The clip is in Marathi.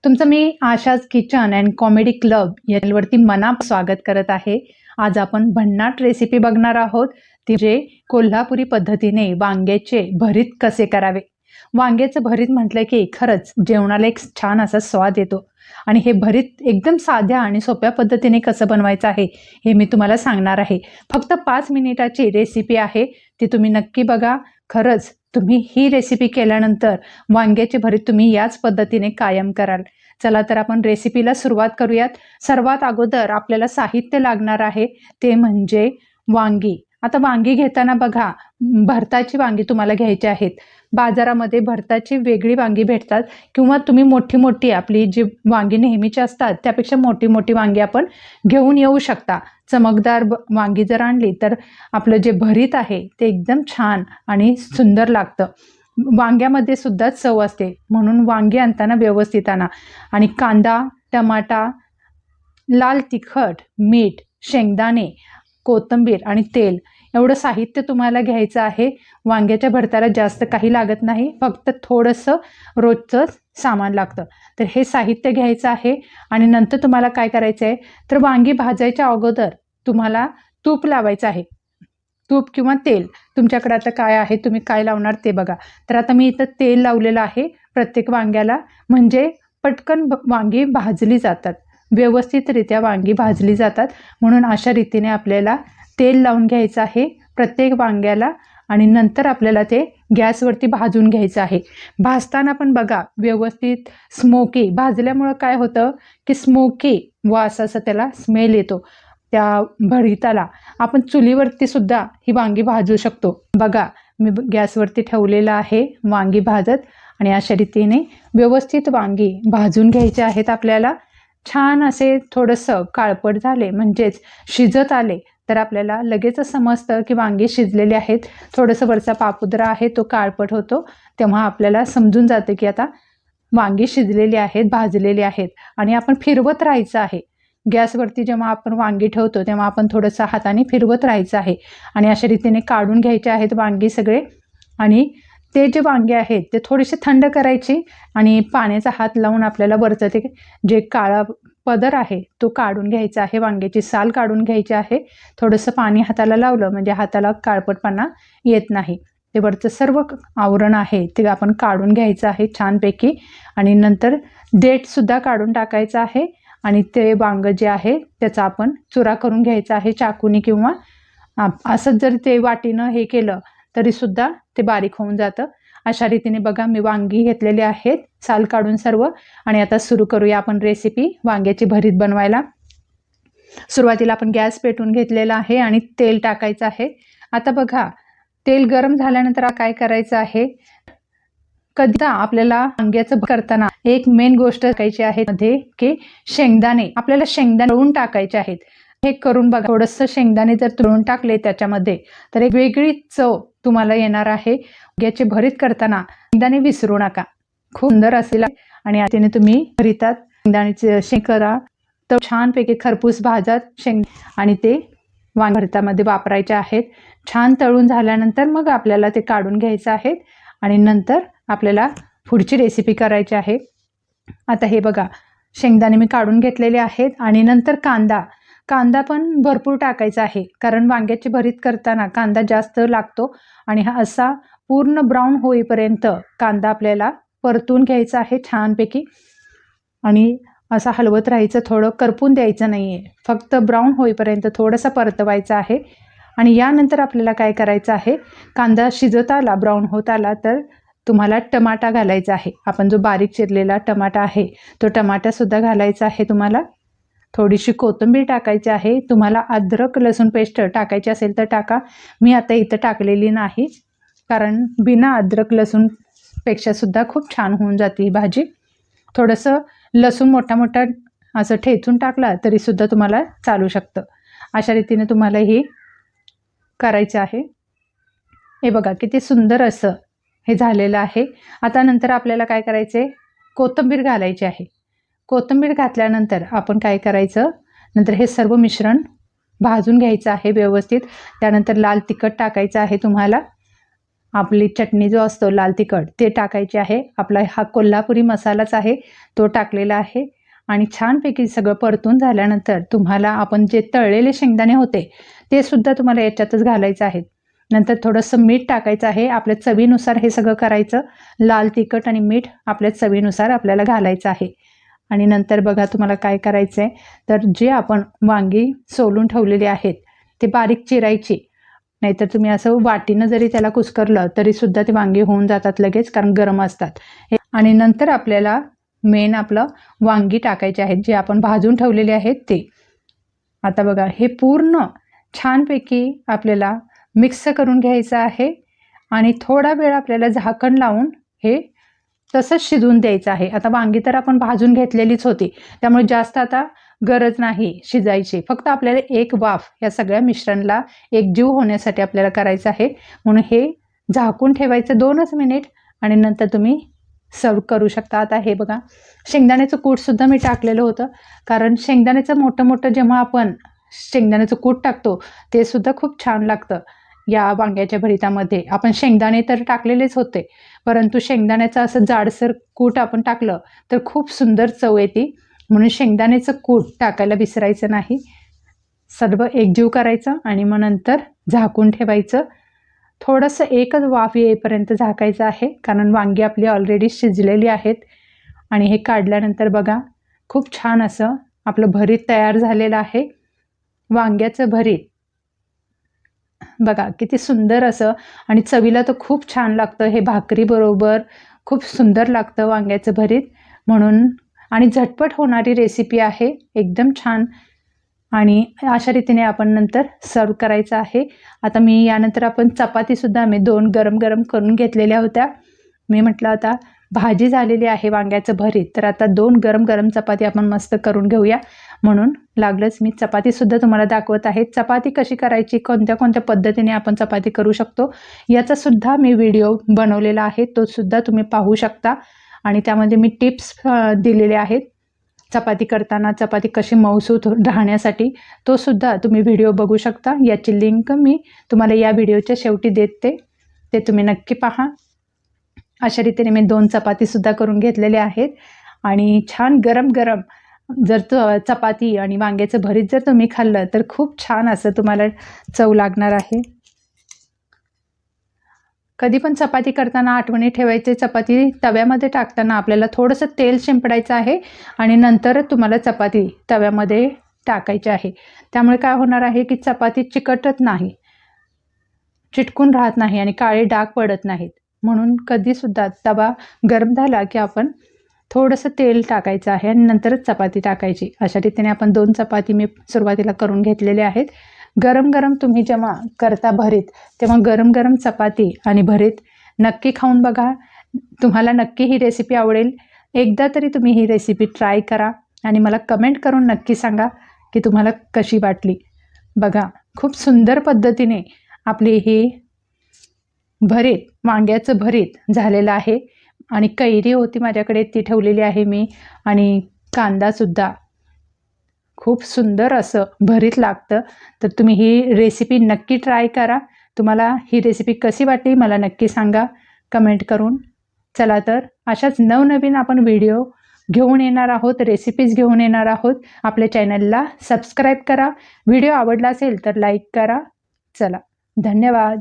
तुमचं मी Asha's kitchen and comedy club यावरती मनापासून स्वागत करत आहे। आज आपण भन्नाट रेसिपी बघणार आहोत, ती जे कोल्हापुरी पद्धतीने वांग्याचे भरीत कसे करावे। वांग्याचं भरीत म्हटलं की खरंच जेवणाला एक छान असा स्वाद येतो आणि हे भरीत एकदम साध्या आणि सोप्या पद्धतीने कसं बनवायचं आहे हे मी तुम्हाला सांगणार आहे। फक्त 5 मिनिटाची रेसिपी आहे, ती तुम्ही नक्की बघा। खरंच तुम्ही ही रेसिपी केल्यानंतर वांग्याचे भरीत तुम्ही याच पद्धतीने कायम कराल। चला तर आपण रेसिपीला सुरुवात करूयात। सर्वात अगोदर आपल्याला साहित्य लागणार आहे ते म्हणजे वांगी। आता वांगी घेताना बघा, भरताची वांगी तुम्हाला घ्यायची आहेत। बाजारामध्ये भरताची वेगळी वांगी भेटतात किंवा तुम्ही मोठी मोठी आपली जी वांगी नेहमीची असतात त्यापेक्षा मोठी मोठी वांगी आपण घेऊन येऊ शकता। चमकदार वांगी जर आणली तर आपलं जे भरीत आहे ते एकदम छान आणि सुंदर लागतं। वांग्यामध्ये सुद्धा चव असते, म्हणून वांगी आणताना व्यवस्थित आणा। आणि कांदा, टमाटा, लाल तिखट, मीठ, शेंगदाणे, कोथिंबीर आणि तेल एवढं साहित्य तुम्हाला घ्यायचं आहे। वांग्याच्या भरताला जास्त काही लागत नाही, फक्त थोडंसं रोजचं सामान लागतं। तर हे साहित्य घ्यायचं आहे आणि नंतर तुम्हाला काय करायचं आहे, तर वांगी भाजायच्या अगोदर तुम्हाला तूप लावायचं आहे। तूप किंवा तेल तुमच्याकडे आता काय आहे, तुम्ही काय लावणार ते बघा। तर आता मी इथं तेल लावलेलं आहे प्रत्येक वांग्याला, म्हणजे पटकन वांगी भाजली जातात, व्यवस्थितरित्या वांगी भाजली जातात। म्हणून अशा रीतीने आपल्याला तेल लावून घ्यायचं आहे प्रत्येक वांग्याला आणि नंतर आपल्याला ते गॅसवरती भाजून घ्यायचं आहे। भाजताना पण बघा व्यवस्थित स्मोकी भाजल्यामुळं काय होतं की स्मोकी वास असा त्याला स्मेल येतो त्या भरीताला। आपण चुलीवरती सुद्धा ही वांगी भाजू शकतो। बघा मी गॅसवरती ठेवलेलं आहे वांगी भाजत आणि अशा रीतीने व्यवस्थित वांगी भाजून घ्यायचे आहेत आपल्याला। छान असे थोडंसं काळपट झाले म्हणजेच शिजत आले तर आपल्याला लगेचच समजतं की वांगी शिजलेले आहेत। थोडंसं वरचा पापुद्रा आहे तो काळपट होतो, तेव्हा आपल्याला समजून जाते की आता वांगी शिजलेली आहेत, भाजलेली आहेत। आणि आपण फिरवत राहायचं आहे गॅसवरती। जेव्हा आपण वांगी ठेवतो तेव्हा आपण थोडंसं हाताने फिरवत राहायचं आहे आणि अशा रीतीने काढून घ्यायचे आहेत वांगी सगळे। आणि ते जे वांगे आहेत ते थोडेसे थंड करायचे आणि पाण्याचा हात लावून आपल्याला वरचं ते जे काळा पदर आहे तो काढून घ्यायचा आहे, वांग्याची साल काढून घ्यायची आहे। थोडंसं पाणी हाताला लावलं म्हणजे हाताला काळपटपणा येत नाही। ते वरचं सर्व आवरण आहे ते आपण काढून घ्यायचं आहे छानपैकी आणि नंतर देठसुद्धा काढून टाकायचं आहे आणि ते वांगं जे आहे त्याचा आपण चुरा करून घ्यायचा आहे चाकूने किंवा असंच जर ते वाटीनं हे केलं तरीसुद्धा ते बारीक होऊन जातं। अशा रीतीने बघा मी वांगी घेतलेली आहेत साल काढून सर्व। आणि आता सुरू करूया आपण रेसिपी वांग्याची भरीत बनवायला। सुरुवातीला आपण गॅस पेटवून घेतलेला आहे आणि तेल टाकायचं आहे। आता बघा तेल गरम झाल्यानंतर काय करायचं आहे, कधी आपल्याला वांग्याचं करताना एक मेन गोष्ट टाकायची आहे मध्ये की शेंगदाणे। आपल्याला शेंगदाणे तळून टाकायचे आहेत। हे करून बघा, थोडंसं शेंगदाणे जर तळून टाकले त्याच्यामध्ये तर एक वेगळी चव तुम्हाला येणार आहे। वांग्याचे भरीत करताना शेंगदाणे विसरू नका, खूप सुंदर असेल। आणि आतीने तुम्ही भरीतात शेंगदाण्याचे शेंग करा तर छानपैकी खरपूस भाजत शेंग आणि ते वांग भरतामध्ये वापरायचे आहेत। छान तळून झाल्यानंतर मग आपल्याला ते काढून घ्यायचं आहे आणि नंतर आपल्याला पुढची रेसिपी करायची आहे। आता हे बघा शेंगदाणे मी काढून घेतलेले आहेत आणि नंतर कांदा पण भरपूर टाकायचा आहे, कारण वांग्याची भरीत करताना कांदा जास्त लागतो आणि हा असा पूर्ण ब्राऊन होईपर्यंत कांदा आपल्याला परतून घ्यायचा आहे छानपैकी। आणि असा हलवत राहायचं, थोडं करपून द्यायचं नाही आहे, फक्त ब्राऊन होईपर्यंत थोडंसं परतवायचं आहे। आणि यानंतर आपल्याला काय करायचं आहे, कांदा शिजत आला ब्राऊन होत आला तर तुम्हाला टमाटा घालायचा आहे। आपण जो बारीक चिरलेला टमाटा आहे तो टमाटासुद्धा घालायचा आहे तुम्हाला। थोडीशी कोथिंबीर टाकायची आहे। तुम्हाला अद्रक लसूण पेस्ट टाकायची असेल तर टाका, मी आता इथं टाकलेली नाही कारण बिना अद्रक लसूण पेक्षा सुद्धा खूप छान होऊन जाते ही भाजी। थोडंसं लसूण मोठा मोठा असं ठेचून टाकला तरीसुद्धा तुम्हाला चालू शकतं। अशा रीतीने तुम्हाला हे करायचं आहे। हे बघा किती सुंदर असं हे झालेलं आहे। आता नंतर आपल्याला काय करायचं आहे, कोथिंबीर घालायची आहे। कोथिंबीर घातल्यानंतर आपण काय करायचं, नंतर हे सर्व मिश्रण भाजून घ्यायचं आहे व्यवस्थित। त्यानंतर लाल तिखट टाकायचं आहे तुम्हाला आपली चटणी जो असतो लाल तिखट ते टाकायचे आहे. आपला हा कोल्हापुरी मसालाच आहे तो टाकलेला आहे आणि छानपैकी सगळं परतून झाल्यानंतर तुम्हाला आपण जे तळलेले शेंगदाणे होते ते सुद्धा तुम्हाला याच्यातच घालायचं आहे. नंतर थोडंसं मीठ टाकायचं आहे. आपल्या चवीनुसार हे सगळं करायचं. लाल तिखट आणि मीठ आपल्या चवीनुसार आपल्याला घालायचं आहे. आणि नंतर बघा तुम्हाला काय करायचं आहे, तर जे आपण वांगी सोलून ठेवलेली आहेत ते बारीक चिरायची. नाहीतर तुम्ही असं वाटीनं जरी त्याला कुस्करलं तरीसुद्धा ते वांगी होऊन जातात लगेच, कारण गरम असतात. आणि नंतर आपल्याला मेन आपलं वांगी टाकायचे आहेत जे आपण भाजून ठेवलेले आहेत ते. आता बघा हे पूर्ण छानपैकी आपल्याला मिक्स करून घ्यायचं आहे आणि थोडा वेळ आपल्याला झाकण लावून हे तसंच शिजवून द्यायचं आहे. आता वांगी तर आपण भाजून घेतलेलीच होती, त्यामुळे जास्त आता गरज नाही शिजायची. फक्त आपल्याला एक वाफ या सगळ्या मिश्रणला एकजीव होण्यासाठी आपल्याला करायचं आहे. म्हणून हे झाकून ठेवायचं 2च मिनिट आणि नंतर तुम्ही सर्व करू शकता. आता हे बघा शेंगदाण्याचं कूटसुद्धा मी टाकलेलं होतं, कारण शेंगदाण्याचं मोठं मोठं जेव्हा आपण शेंगदाण्याचं कूट टाकतो ते सुद्धा खूप छान लागतं. या वांग्याच्या भरितामध्ये आपण शेंगदाणे तर टाकलेलेच होते, परंतु शेंगदाण्याचं असं जाडसर कूट आपण टाकलं तर खूप सुंदर चव येते. म्हणून शेंगदाण्याचं कूट टाकायला विसरायचं नाही. सर्व एकजीव करायचं आणि मग नंतर झाकून ठेवायचं. थोडंसं एकच वाफ येईपर्यंत झाकायचं आहे, कारण वांगी आपली ऑलरेडी शिजलेली आहेत. आणि हे काढल्यानंतर बघा खूप छान असं आपलं भरीत तयार झालेलं आहे. वांग्याचं भरीत बघा किती सुंदर असं आणि चवीला तर खूप छान लागतं. हे भाकरीबरोबर खूप सुंदर लागतं वांग्याचं भरीत. म्हणून आणि झटपट होणारी रेसिपी आहे, एकदम छान. आणि अशा रीतीने आपण नंतर सर्व करायचं आहे. आता मी यानंतर आपण चपातीसुद्धा मी 2 गरम गरम करून घेतलेल्या होत्या. मी म्हटलं आता भाजी झालेली आहे वांग्याचं भरीत, तर आता 2 गरम गरम चपाती आपण मस्त करून घेऊया. म्हणून लागलंच मी चपातीसुद्धा तुम्हाला दाखवत आहे. चपाती कशी करायची, कोणत्या कोणत्या पद्धतीने आपण चपाती करू शकतो याचासुद्धा मी व्हिडिओ बनवलेला आहे, तो सुद्धा तुम्ही पाहू शकता. आणि त्यामध्ये मी टिप्स दिलेले आहेत चपाती करताना, चपाती कशी मऊसूत राहण्यासाठी, तो सुद्धा तुम्ही व्हिडिओ बघू शकता. याची लिंक मी तुम्हाला या व्हिडिओच्या शेवटी देते, ते तुम्ही नक्की पहा. अशा रीतीने मी 2 चपातीसुद्धा करून घेतलेल्या आहेत आणि छान गरम गरम जर चपाती आणि वांग्याचं भरीत जर तुम्ही खाल्लं तर खूप छान असं तुम्हाला चव लागणार आहे. कधी पण चपाती करताना आठवणी ठेवायचे, चपाती तव्यामध्ये टाकताना आपल्याला थोडंसं तेल शिंपडायचं आहे आणि नंतर तुम्हाला चपाती तव्यामध्ये टाकायची आहे. त्यामुळे काय होणार आहे की चपाती चिकटत नाही, चिटकून राहत नाही आणि काळे डाग पडत नाहीत. म्हणून कधीसुद्धा तवा गरम झाला की आपण थोडंसं तेल टाकायचं आहे आणि नंतरच चपाती टाकायची. अशा रीतीने आपण 2 चपाती मी सुरुवातीला करून घेतलेल्या आहेत. गरम गरम तुम्ही जेव्हा करता भरीत तेव्हा गरम गरम चपाती आणि भरीत नक्की खाऊन बघा. तुम्हाला नक्की ही रेसिपी आवडेल. एकदा तरी तुम्ही ही रेसिपी ट्राय करा आणि मला कमेंट करून नक्की सांगा की तुम्हाला कशी वाटली. बघा खूप सुंदर पद्धतीने आपली ही भरीत, वांग्याचं भरीत झालेलं आहे. आणि कैरी होती माझ्याकडे, ती ठेवलेली आहे मी. आणि कांदासुद्धा खूप सुंदर असं भरीत लागतं. तर तुम्ही ही रेसिपी नक्की ट्राय करा. तुम्हाला ही रेसिपी कशी वाटली मला नक्की सांगा कमेंट करून. चला तर अशाच नवनवीन आपण व्हिडिओ घेऊन येणार आहोत, रेसिपीज घेऊन येणार आहोत. आपल्या चॅनलला सबस्क्राईब करा. व्हिडिओ आवडला असेल तर लाईक करा. चला, धन्यवाद.